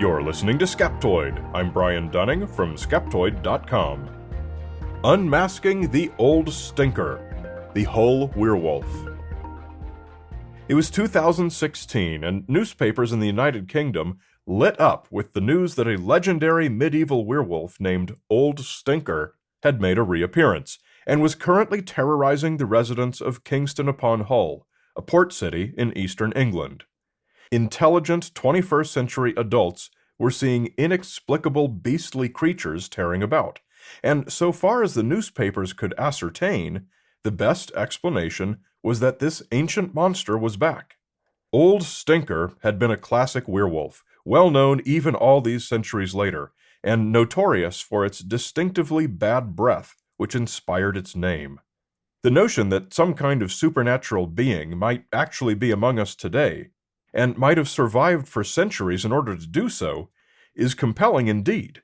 You're listening to Skeptoid. I'm Brian Dunning from Skeptoid.com. Unmasking the Old Stinker, the Hull Werewolf. It was 2016, and newspapers in the United Kingdom lit up with the news that a legendary medieval werewolf named Old Stinker had made a reappearance, and was currently terrorizing the residents of Kingston upon Hull, a port city in eastern England. Intelligent 21st century adults were seeing inexplicable beastly creatures tearing about, and so far as the newspapers could ascertain, the best explanation was that this ancient monster was back. Old Stinker had been a classic werewolf, well known even all these centuries later, and notorious for its distinctively bad breath, which inspired its name. The notion that some kind of supernatural being might actually be among us today, and might have survived for centuries in order to do so, is compelling indeed.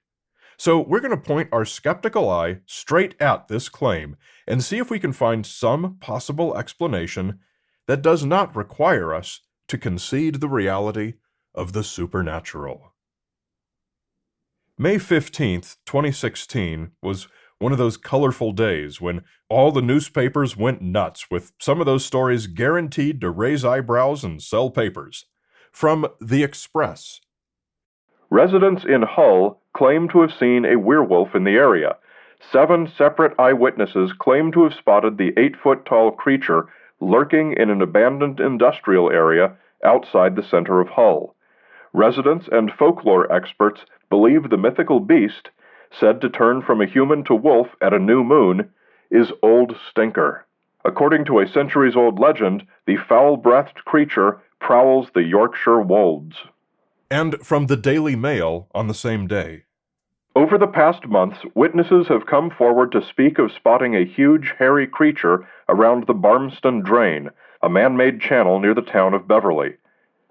So we're going to point our skeptical eye straight at this claim and see if we can find some possible explanation that does not require us to concede the reality of the supernatural. May 15th, 2016 was one of those colorful days when all the newspapers went nuts with some of those stories guaranteed to raise eyebrows and sell papers. From The Express. Residents in Hull claim to have seen a werewolf in the area. 7 separate eyewitnesses claim to have spotted the 8-foot-tall creature lurking in an abandoned industrial area outside the center of Hull. Residents and folklore experts believe the mythical beast, said to turn from a human to wolf at a new moon, is Old Stinker. According to a centuries-old legend, the foul-breathed creature prowls the Yorkshire wolds. And from the Daily Mail on the same day. Over the past months, witnesses have come forward to speak of spotting a huge, hairy creature around the Barmston Drain, a man-made channel near the town of Beverley.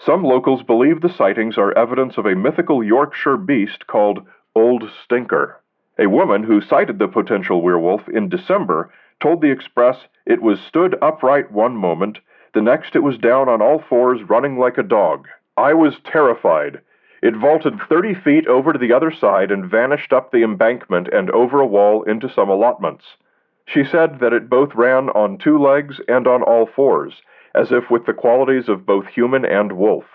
Some locals believe the sightings are evidence of a mythical Yorkshire beast called Old Stinker. A woman who sighted the potential werewolf in December told the Express it was stood upright one moment, the next it was down on all fours running like a dog. I was terrified. It vaulted 30 feet over to the other side and vanished up the embankment and over a wall into some allotments. She said that it both ran on 2 legs and on all fours, as if with the qualities of both human and wolf.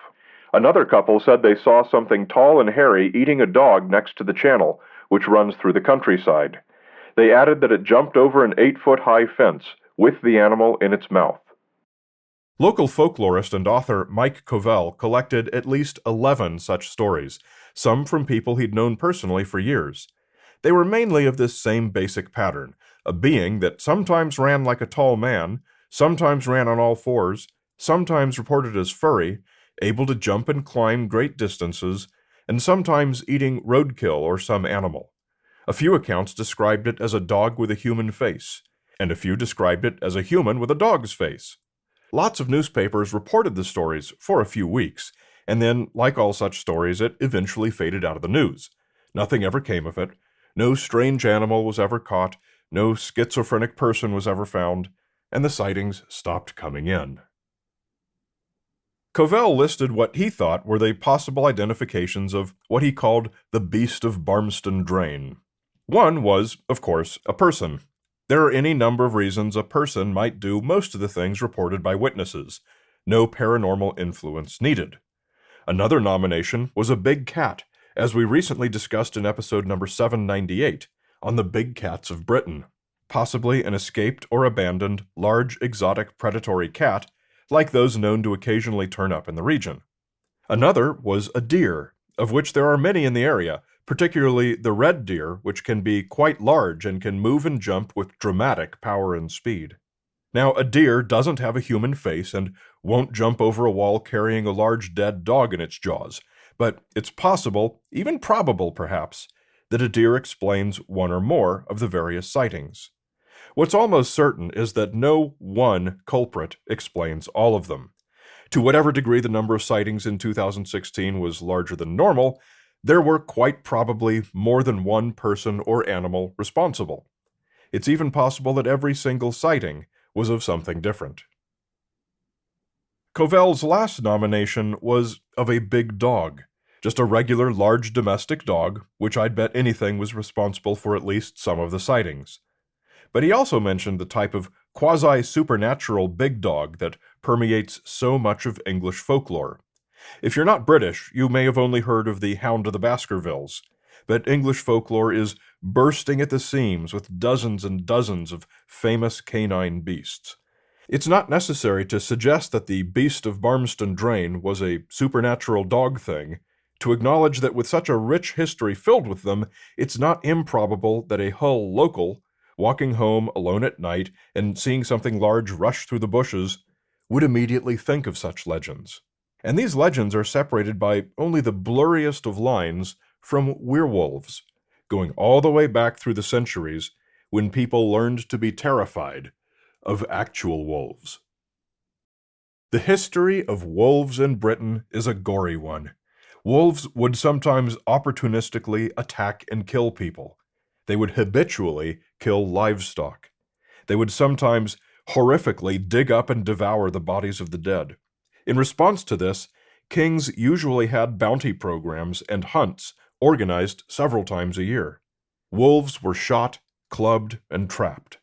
Another couple said they saw something tall and hairy eating a dog next to the channel, which runs through the countryside. They added that it jumped over an 8-foot-high fence, with the animal in its mouth. Local folklorist and author Mike Covell collected at least 11 such stories, some from people he'd known personally for years. They were mainly of this same basic pattern, a being that sometimes ran like a tall man, sometimes ran on all fours, sometimes reported as furry, able to jump and climb great distances, and sometimes eating roadkill or some animal. A few accounts described it as a dog with a human face, and a few described it as a human with a dog's face. Lots of newspapers reported the stories for a few weeks, and then, like all such stories, it eventually faded out of the news. Nothing ever came of it. No strange animal was ever caught, no schizophrenic person was ever found, and the sightings stopped coming in. Covell listed what he thought were the possible identifications of what he called the Beast of Barmston Drain. One was, of course, a person. There are any number of reasons a person might do most of the things reported by witnesses. No paranormal influence needed. Another nomination was a big cat, as we recently discussed in episode number 798, on the big cats of Britain. Possibly an escaped or abandoned, large exotic predatory cat, like those known to occasionally turn up in the region. Another was a deer, of which there are many in the area, particularly the red deer, which can be quite large and can move and jump with dramatic power and speed. Now, a deer doesn't have a human face and won't jump over a wall carrying a large dead dog in its jaws, but it's possible, even probable perhaps, that a deer explains one or more of the various sightings. What's almost certain is that no one culprit explains all of them. To whatever degree the number of sightings in 2016 was larger than normal, there were quite probably more than one person or animal responsible. It's even possible that every single sighting was of something different. Covell's last nomination was of a big dog. Just a regular large domestic dog, which I'd bet anything was responsible for at least some of the sightings. But he also mentioned the type of quasi-supernatural big dog that permeates so much of English folklore. If you're not British, you may have only heard of the Hound of the Baskervilles, but English folklore is bursting at the seams with dozens and dozens of famous canine beasts. It's not necessary to suggest that the Beast of Barmston Drain was a supernatural dog thing, to acknowledge that with such a rich history filled with them, it's not improbable that a Hull local, walking home alone at night and seeing something large rush through the bushes, would immediately think of such legends. And these legends are separated by only the blurriest of lines from werewolves, going all the way back through the centuries when people learned to be terrified of actual wolves. The history of wolves in Britain is a gory one. Wolves would sometimes opportunistically attack and kill people. They would habitually kill livestock. They would sometimes horrifically dig up and devour the bodies of the dead. In response to this, kings usually had bounty programs and hunts organized several times a year. Wolves were shot, clubbed, and trapped.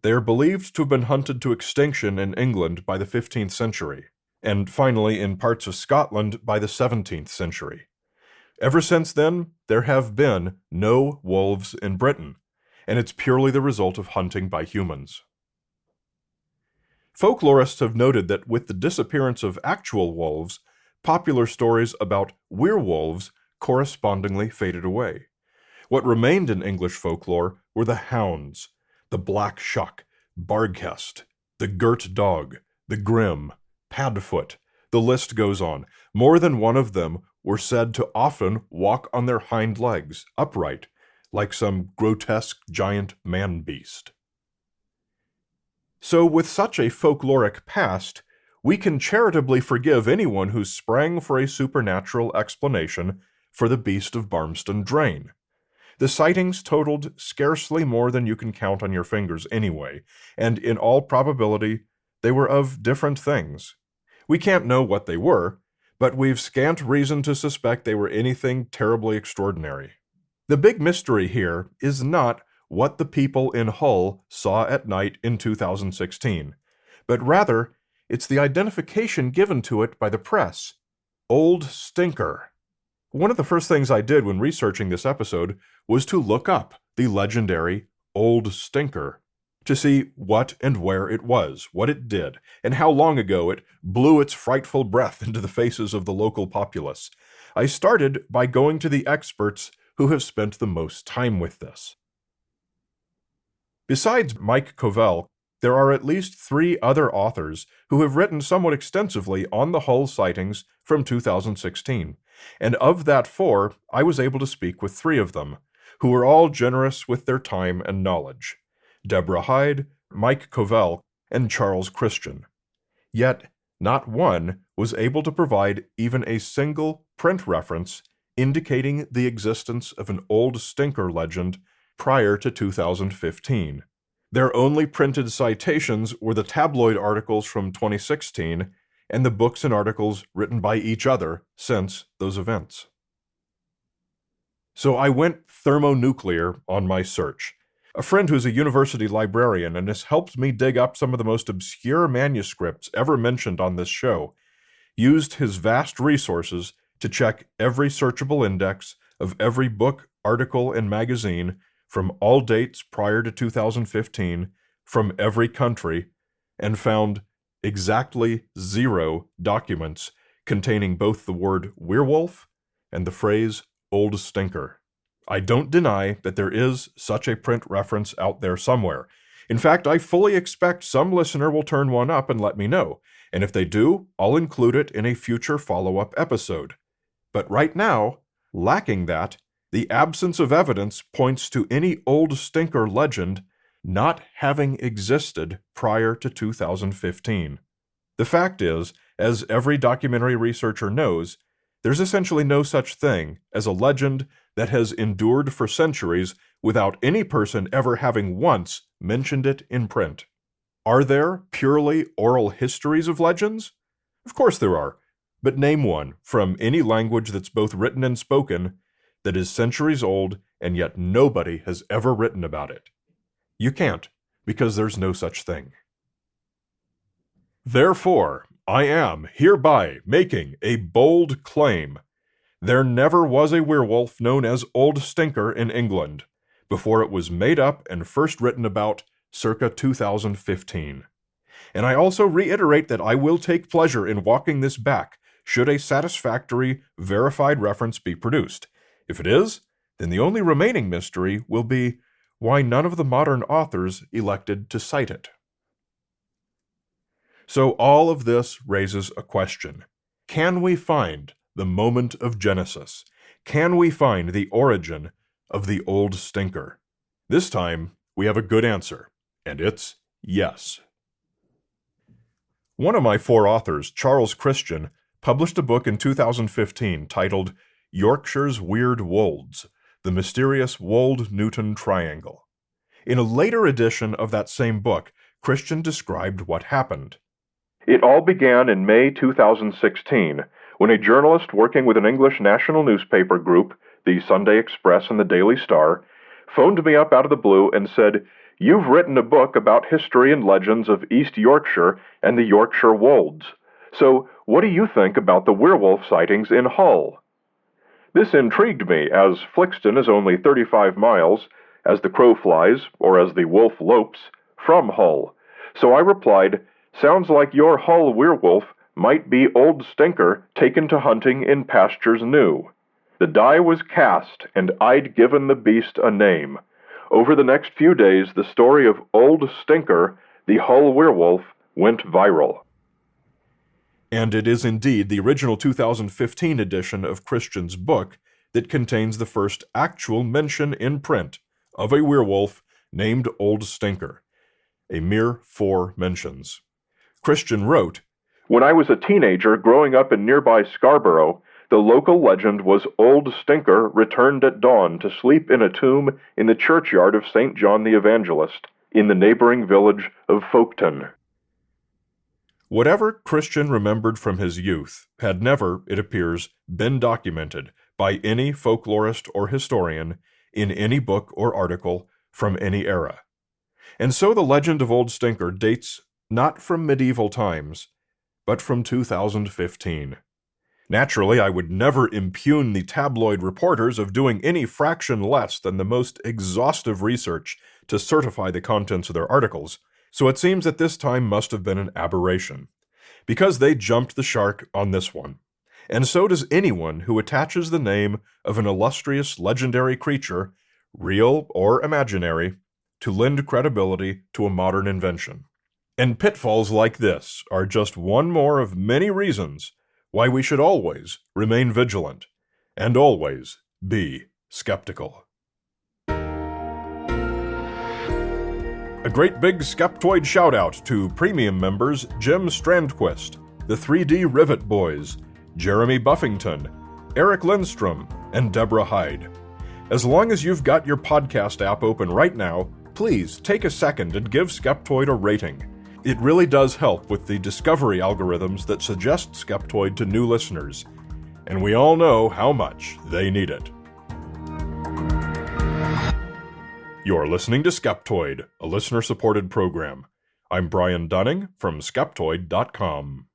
They are believed to have been hunted to extinction in England by the 15th century, and finally in parts of Scotland by the 17th century. Ever since then, there have been no wolves in Britain, and it's purely the result of hunting by humans. Folklorists have noted that with the disappearance of actual wolves, popular stories about werewolves correspondingly faded away. What remained in English folklore were the hounds, the black shuck, barghest, the girt dog, the grim, padfoot. The list goes on. More than one of them were said to often walk on their hind legs, upright, like some grotesque giant man-beast. So with such a folkloric past, we can charitably forgive anyone who sprang for a supernatural explanation for the Beast of Barmston Drain. The sightings totaled scarcely more than you can count on your fingers anyway, and in all probability, they were of different things. We can't know what they were, but we've scant reason to suspect they were anything terribly extraordinary. The big mystery here is not what the people in Hull saw at night in 2016, but rather, it's the identification given to it by the press. Old Stinker. One of the first things I did when researching this episode was to look up the legendary Old Stinker to see what and where it was, what it did, and how long ago it blew its frightful breath into the faces of the local populace. I started by going to the experts who have spent the most time with this. Besides Mike Covell, there are at least 3 other authors who have written somewhat extensively on the Hull sightings from 2016, and of that 4, I was able to speak with 3 of them, who were all generous with their time and knowledge: Deborah Hyde, Mike Covell, and Charles Christian. Yet, not one was able to provide even a single print reference indicating the existence of an Old Stinker legend prior to 2015. Their only printed citations were the tabloid articles from 2016 and the books and articles written by each other since those events. So I went thermonuclear on my search. A friend who's a university librarian and has helped me dig up some of the most obscure manuscripts ever mentioned on this show used his vast resources to check every searchable index of every book, article, and magazine from all dates prior to 2015 from every country, and found exactly 0 documents containing both the word werewolf and the phrase Old Stinker. I don't deny that there is such a print reference out there somewhere. In fact, I fully expect some listener will turn one up and let me know, and if they do, I'll include it in a future follow-up episode. But right now, lacking that, the absence of evidence points to any Old Stinker legend not having existed prior to 2015. The fact is, as every documentary researcher knows, there's essentially no such thing as a legend that has endured for centuries without any person ever having once mentioned it in print. Are there purely oral histories of legends? Of course there are. but name one from any language that's both written and spoken that is centuries old and yet nobody has ever written about it. You can't, because there's no such thing. Therefore, I am hereby making a bold claim. There never was a werewolf known as Old Stinker in England before it was made up and first written about circa 2015. And I also reiterate that I will take pleasure in walking this back should a satisfactory, verified reference be produced. If it is, then the only remaining mystery will be why none of the modern authors elected to cite it. So all of this raises a question. Can we find the moment of Genesis? Can we find the origin of the Old Stinker? This time, we have a good answer, and it's yes. One of my 4 authors, Charles Christian, published a book in 2015 titled Yorkshire's Weird Wolds, The Mysterious Wold-Newton Triangle. In a later edition of that same book, Christian described what happened. It all began in May 2016, when a journalist working with an English national newspaper group, the Sunday Express and the Daily Star, phoned me up out of the blue and said, "You've written a book about history and legends of East Yorkshire and the Yorkshire Wolds. So what do you think about the werewolf sightings in Hull?" This intrigued me, as Flixton is only 35 miles, as the crow flies, or as the wolf lopes, from Hull. So I replied, "Sounds like your Hull werewolf might be Old Stinker taken to hunting in pastures new." The die was cast, and I'd given the beast a name. Over the next few days, the story of Old Stinker, the Hull werewolf, went viral. And it is indeed the original 2015 edition of Christian's book that contains the first actual mention in print of a werewolf named Old Stinker, a mere 4 mentions. Christian wrote, "When I was a teenager growing up in nearby Scarborough, the local legend was Old Stinker returned at dawn to sleep in a tomb in the churchyard of St. John the Evangelist, in the neighboring village of Folketon." Whatever Christian remembered from his youth had never, it appears, been documented by any folklorist or historian in any book or article from any era. And so the legend of Old Stinker dates not from medieval times, but from 2015. Naturally, I would never impugn the tabloid reporters of doing any fraction less than the most exhaustive research to certify the contents of their articles, so it seems that this time must have been an aberration, because they jumped the shark on this one. And so does anyone who attaches the name of an illustrious legendary creature, real or imaginary, to lend credibility to a modern invention. And pitfalls like this are just one more of many reasons why we should always remain vigilant and always be skeptical. A great big Skeptoid shout-out to premium members Jim Strandquist, the 3D Rivet Boys, Jeremy Buffington, Eric Lindstrom, and Deborah Hyde. As long as you've got your podcast app open right now, please take a second and give Skeptoid a rating. It really does help with the discovery algorithms that suggest Skeptoid to new listeners, and we all know how much they need it. You're listening to Skeptoid, a listener-supported program. I'm Brian Dunning from Skeptoid.com.